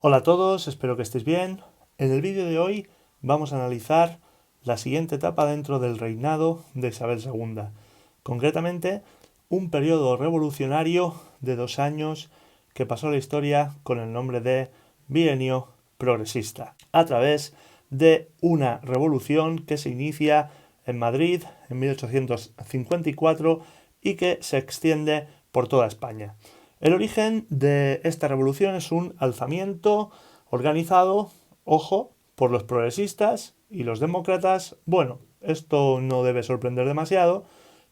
Hola a todos, espero que estéis bien. En el vídeo de hoy vamos a analizar la siguiente etapa dentro del reinado de Isabel II. Concretamente, un periodo revolucionario de 2 años que pasó a la historia con el nombre de Bienio Progresista, a través de una revolución que se inicia en Madrid en 1854 y que se extiende por toda España. El origen de esta revolución es un alzamiento organizado, ojo, por los progresistas y los demócratas. Bueno, esto no debe sorprender demasiado,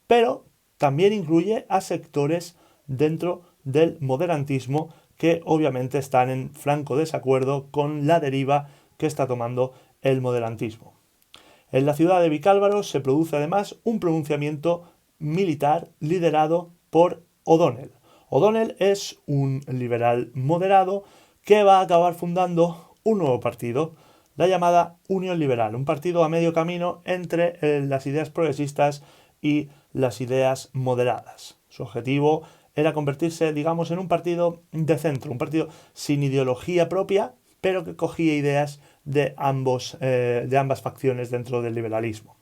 pero también incluye a sectores dentro del moderantismo que obviamente están en franco desacuerdo con la deriva que está tomando el moderantismo. En la ciudad de Vicálvaro se produce además un pronunciamiento militar liderado por O'Donnell. O'Donnell es un liberal moderado que va a acabar fundando un nuevo partido, la llamada Unión Liberal, un partido a medio camino entre las ideas progresistas y las ideas moderadas. Su objetivo era convertirse, digamos, en un partido de centro, un partido sin ideología propia, pero que cogía ideas de ambas facciones dentro del liberalismo.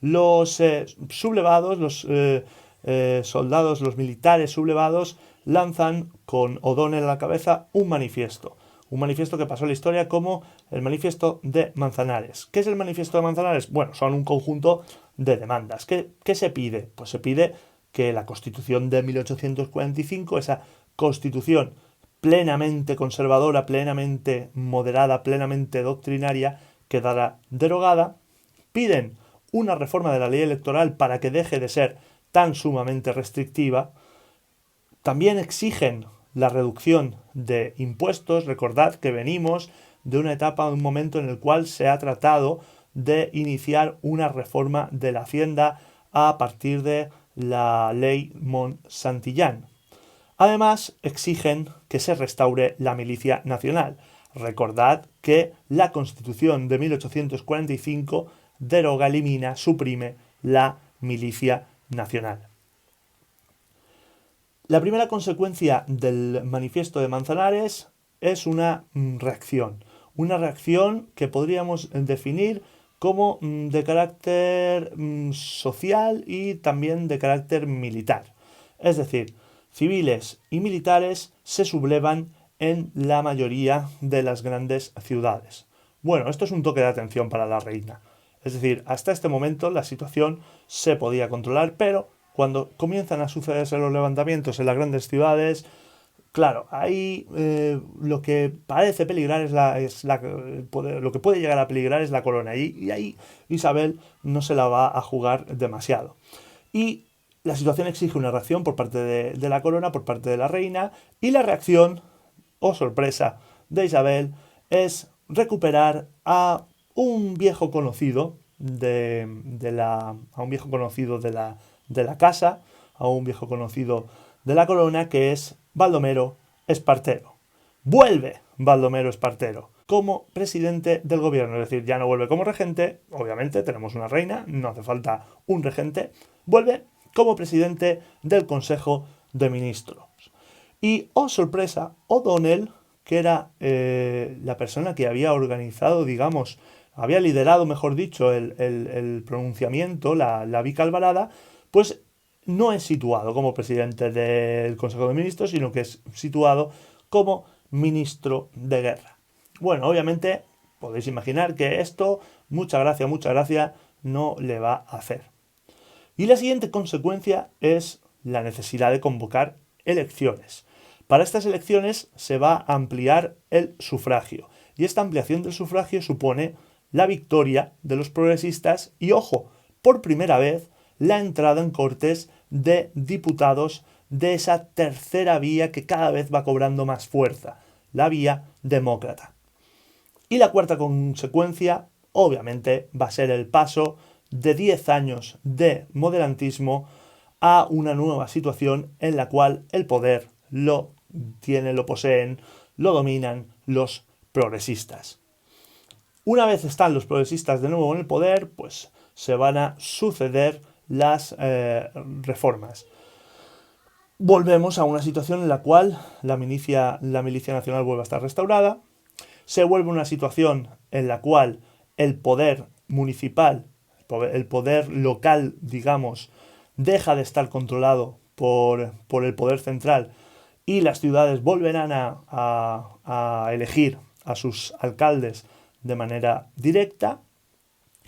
Los sublevados, los soldados, los militares sublevados, lanzan con O'Donnell a la cabeza un manifiesto que pasó a la historia como el manifiesto de Manzanares. ¿Qué es el manifiesto de Manzanares? Bueno, son un conjunto de demandas. ¿Qué se pide? Pues se pide que la Constitución de 1845, esa Constitución plenamente conservadora, plenamente moderada, plenamente doctrinaria, quedara derogada. Piden una reforma de la ley electoral para que deje de ser tan sumamente restrictiva. También exigen la reducción de impuestos. Recordad que venimos de una etapa, de un momento en el cual se ha tratado de iniciar una reforma de la Hacienda a partir de la ley Mont-Santillán. Además, exigen que se restaure la milicia nacional. Recordad que la Constitución de 1845 deroga, elimina, suprime la milicia nacional. La primera consecuencia del manifiesto de Manzanares es una reacción que podríamos definir como de carácter social y también de carácter militar. Es decir, civiles y militares se sublevan en la mayoría de las grandes ciudades. Bueno, esto es un toque de atención para la reina. Es decir, hasta este momento la situación se podía controlar, pero cuando comienzan a sucederse los levantamientos en las grandes ciudades, claro, ahí lo que parece peligrar lo que puede llegar a peligrar es la corona. Y ahí Isabel no se la va a jugar demasiado. Y la situación exige una reacción por parte de la corona, por parte de la reina, y la reacción, oh sorpresa, de Isabel es recuperar a un viejo conocido a un viejo conocido de la casa, a un viejo conocido de la corona, que es Baldomero Espartero. Vuelve Baldomero Espartero como presidente del gobierno, es decir, ya no vuelve como regente, obviamente tenemos una reina, no hace falta un regente, vuelve como presidente del Consejo de Ministros. Y, oh sorpresa, O'Donnell, que era la persona que había organizado, digamos, había liderado, mejor dicho, el pronunciamiento, la Vicalvarada, pues no es situado como presidente del Consejo de Ministros, sino que es situado como ministro de guerra. Bueno, obviamente podéis imaginar que esto, mucha gracia, no le va a hacer. Y la siguiente consecuencia es la necesidad de convocar elecciones. Para estas elecciones se va a ampliar el sufragio. Y esta ampliación del sufragio supone la victoria de los progresistas y, ojo, por primera vez, la entrada en Cortes de diputados de esa tercera vía que cada vez va cobrando más fuerza, la vía demócrata. Y la cuarta consecuencia, obviamente, va a ser el paso de 10 años de moderantismo a una nueva situación en la cual el poder lo poseen, lo dominan los progresistas. Una vez están los progresistas de nuevo en el poder, pues se van a suceder las reformas. volvemos a una situación en la cual la milicia nacional vuelve a estar restaurada, se vuelve una situación en la cual el poder municipal, el poder local, digamos, deja de estar controlado por el poder central y las ciudades volverán a elegir a sus alcaldes de manera directa.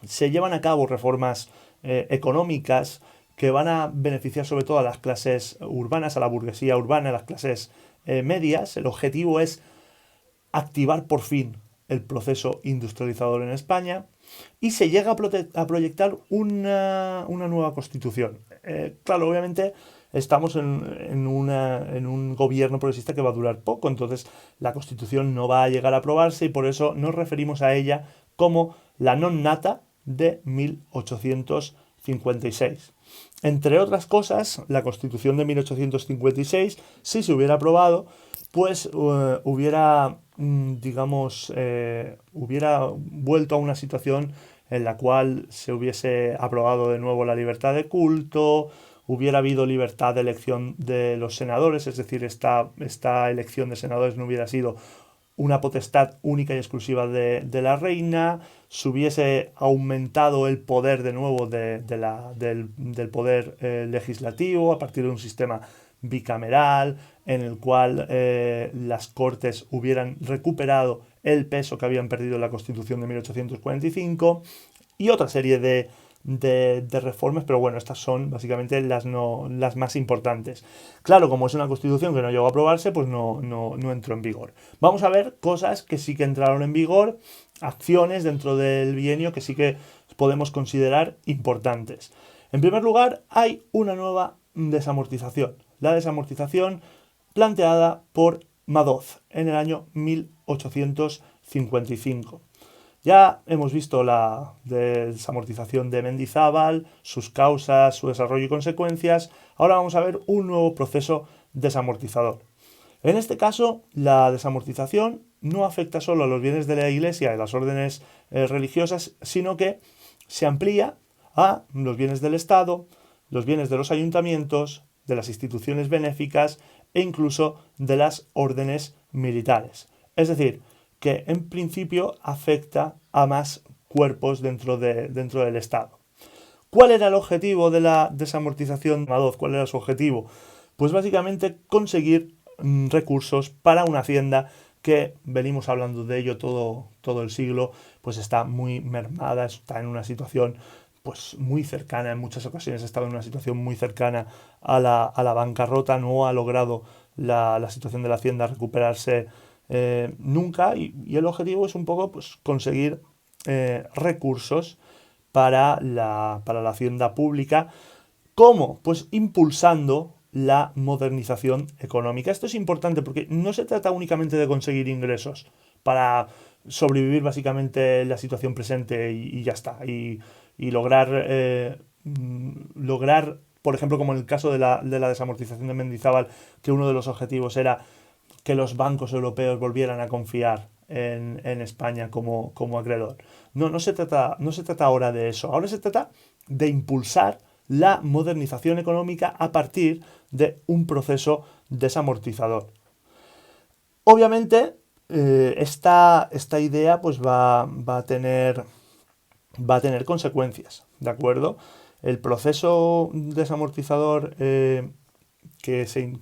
Se llevan a cabo reformas económicas que van a beneficiar sobre todo a las clases urbanas, a la burguesía urbana, a las clases medias. El objetivo es activar por fin el proceso industrializador en España y se llega a proyectar una nueva constitución. Claro, obviamente estamos en un gobierno progresista que va a durar poco, entonces la constitución no va a llegar a aprobarse y por eso nos referimos a ella como la non nata de 1856. Entre otras cosas, la Constitución de 1856, si se hubiera aprobado, pues hubiera vuelto a una situación en la cual se hubiese aprobado de nuevo la libertad de culto, hubiera habido libertad de elección de los senadores, es decir, esta elección de senadores no hubiera sido una potestad única y exclusiva de la reina, se hubiese aumentado el poder de nuevo del poder legislativo a partir de un sistema bicameral en el cual las Cortes hubieran recuperado el peso que habían perdido en la Constitución de 1845 y otra serie de reformas, pero bueno, estas son básicamente las más importantes. Claro, como es una constitución que no llegó a aprobarse, pues no entró en vigor. Vamos a ver cosas que sí que entraron en vigor, acciones dentro del bienio que sí que podemos considerar importantes. En primer lugar, hay una nueva desamortización. La desamortización planteada por Madoz en el año 1855. Ya hemos visto la desamortización de Mendizábal, sus causas, su desarrollo y consecuencias. Ahora vamos a ver un nuevo proceso desamortizador. En este caso, la desamortización no afecta solo a los bienes de la Iglesia y las órdenes religiosas, sino que se amplía a los bienes del Estado, los bienes de los ayuntamientos, de las instituciones benéficas e incluso de las órdenes militares. Es decir, que en principio afecta a más cuerpos dentro del Estado. ¿Cuál era el objetivo de la desamortización de Madoz? ¿Cuál era su objetivo? Pues básicamente conseguir recursos para una hacienda que venimos hablando de ello todo el siglo, pues está muy mermada, está en una situación pues muy cercana, en muchas ocasiones ha estado en una situación muy cercana a la bancarrota, no ha logrado la situación de la hacienda recuperarse nunca y el objetivo es un poco pues, conseguir recursos para la hacienda pública. ¿Cómo? Pues impulsando la modernización económica. Esto es importante porque no se trata únicamente de conseguir ingresos para sobrevivir básicamente la situación presente y ya está. Y lograr, por ejemplo, como en el caso de la desamortización de Mendizábal, que uno de los objetivos era que los bancos europeos volvieran a confiar en España como acreedor. No se trata ahora de eso. Ahora se trata de impulsar la modernización económica a partir de un proceso desamortizador. Obviamente, esta idea pues va a tener consecuencias, ¿de acuerdo? El proceso desamortizador que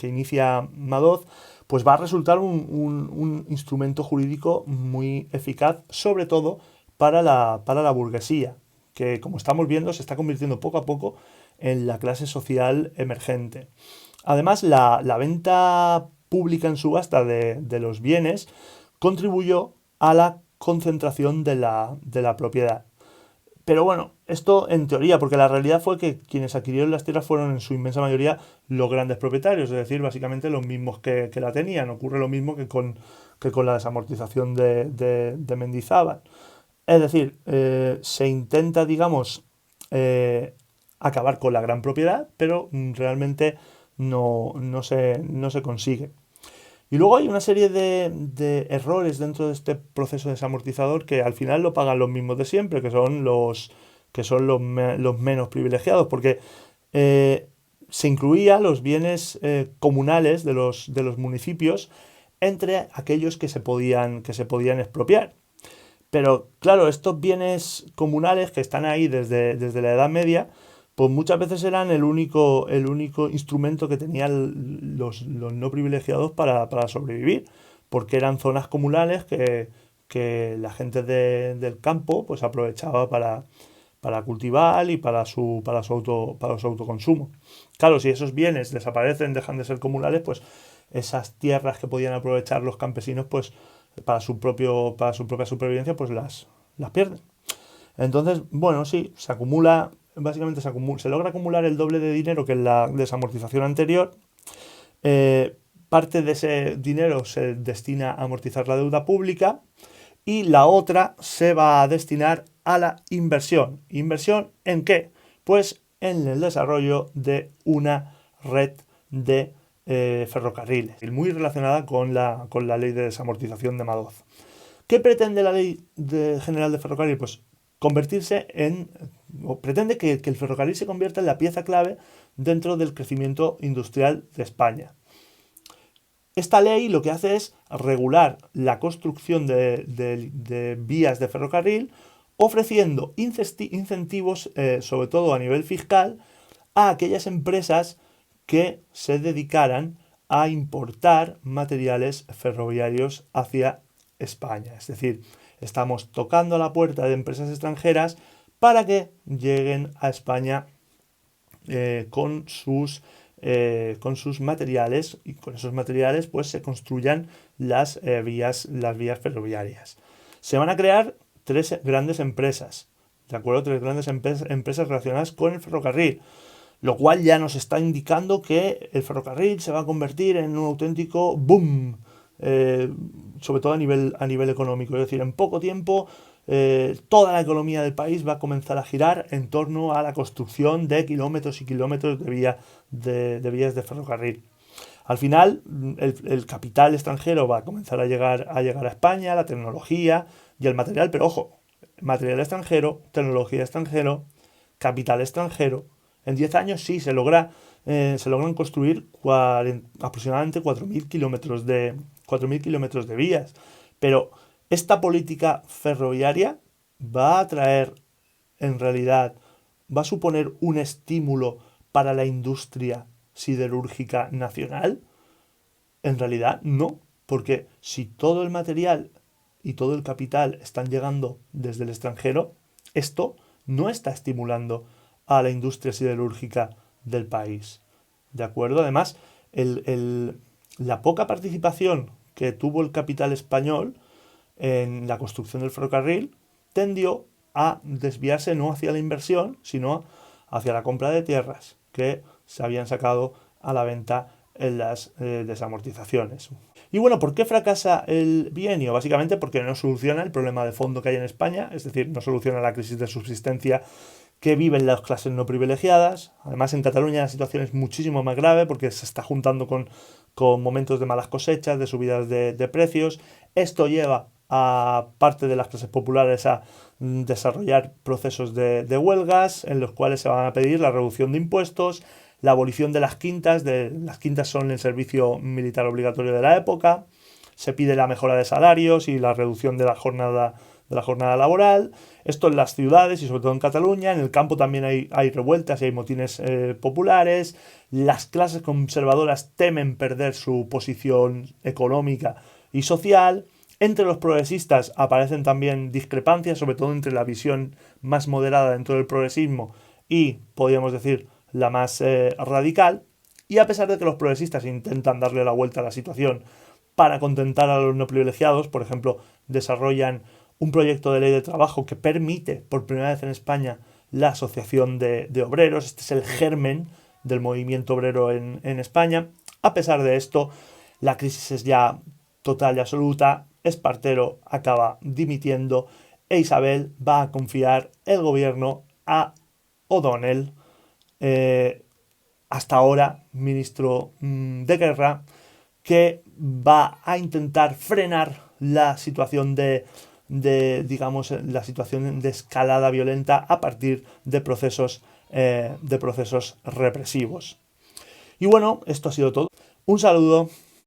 inicia Madoz pues va a resultar un instrumento jurídico muy eficaz, sobre todo para la burguesía, que como estamos viendo se está convirtiendo poco a poco en la clase social emergente. Además, la venta pública en subasta de los bienes contribuyó a la concentración de la propiedad. Pero bueno, esto en teoría, porque la realidad fue que quienes adquirieron las tierras fueron en su inmensa mayoría los grandes propietarios, es decir, básicamente los mismos que la tenían. Ocurre lo mismo que con la desamortización de Mendizábal. Es decir, se intenta, digamos, acabar con la gran propiedad, pero realmente no se consigue. Y luego hay una serie de errores dentro de este proceso desamortizador que al final lo pagan los mismos de siempre, que son los menos privilegiados, porque se incluía los bienes comunales de los municipios entre aquellos que se podían expropiar. Pero claro, estos bienes comunales que están ahí desde la Edad Media, pues muchas veces eran el único instrumento que tenían los no privilegiados para sobrevivir, porque eran zonas comunales que la gente del campo pues aprovechaba para cultivar y para su autoconsumo. Claro, si esos bienes desaparecen, dejan de ser comunales, pues esas tierras que podían aprovechar los campesinos, pues para su propia supervivencia, pues las pierden. Entonces, bueno, sí, básicamente se logra acumular el doble de dinero que en la desamortización anterior. Parte de ese dinero se destina a amortizar la deuda pública y la otra se va a destinar a la inversión. ¿Inversión en qué? Pues en el desarrollo de una red de ferrocarriles, muy relacionada con la ley de desamortización de Madoz. ¿Qué pretende la ley general de ferrocarril? Pues pretende que el ferrocarril se convierta en la pieza clave dentro del crecimiento industrial de España. Esta ley lo que hace es regular la construcción de vías de ferrocarril, ofreciendo incentivos, sobre todo a nivel fiscal, a aquellas empresas que se dedicaran a importar materiales ferroviarios hacia España. Es decir, estamos tocando la puerta de empresas extranjeras para que lleguen a España con sus materiales, y con esos materiales pues se construyan las vías ferroviarias. Se van a crear 3 grandes empresas, ¿de acuerdo? 3 grandes empresas relacionadas con el ferrocarril, lo cual ya nos está indicando que el ferrocarril se va a convertir en un auténtico boom, sobre todo a nivel económico. Es decir, en poco tiempo toda la economía del país va a comenzar a girar en torno a la construcción de kilómetros y kilómetros de vías de ferrocarril. Al final, el capital extranjero va a comenzar a llegar a España, la tecnología y el material, pero ojo, material extranjero, tecnología extranjero, capital extranjero. En 10 años sí se logran construir aproximadamente 4.000 kilómetros de vías, pero esta política ferroviaria va a traer, en realidad, va a suponer un estímulo para la industria siderúrgica nacional. En realidad no, porque si todo el material y todo el capital están llegando desde el extranjero, esto no está estimulando a la industria siderúrgica del país. ¿De acuerdo? Además, la poca participación que tuvo el capital español en la construcción del ferrocarril tendió a desviarse no hacia la inversión, sino hacia la compra de tierras que se habían sacado a la venta en las desamortizaciones. Y bueno, ¿por qué fracasa el bienio? Básicamente porque no soluciona el problema de fondo que hay en España, es decir, no soluciona la crisis de subsistencia que viven las clases no privilegiadas. Además, en Cataluña la situación es muchísimo más grave porque se está juntando con momentos de malas cosechas, de subidas de precios. Esto lleva a parte de las clases populares a desarrollar procesos de huelgas en los cuales se van a pedir la reducción de impuestos, la abolición de las quintas. Las quintas son el servicio militar obligatorio de la época. Se pide la mejora de salarios y la reducción de la jornada laboral. Esto en las ciudades y sobre todo en Cataluña. En el campo también hay revueltas y hay motines populares. Las clases conservadoras temen perder su posición económica y social. Entre los progresistas aparecen también discrepancias, sobre todo entre la visión más moderada dentro del progresismo y, podríamos decir, la más radical. Y a pesar de que los progresistas intentan darle la vuelta a la situación para contentar a los no privilegiados, por ejemplo, desarrollan un proyecto de ley de trabajo que permite por primera vez en España la asociación de obreros. Este es el germen del movimiento obrero en España. A pesar de esto, la crisis es ya total y absoluta. Espartero acaba dimitiendo e Isabel va a confiar el gobierno a O'Donnell, hasta ahora ministro de Guerra, que va a intentar frenar la situación la situación de escalada violenta a partir de procesos represivos. Y bueno, esto ha sido todo. Un saludo.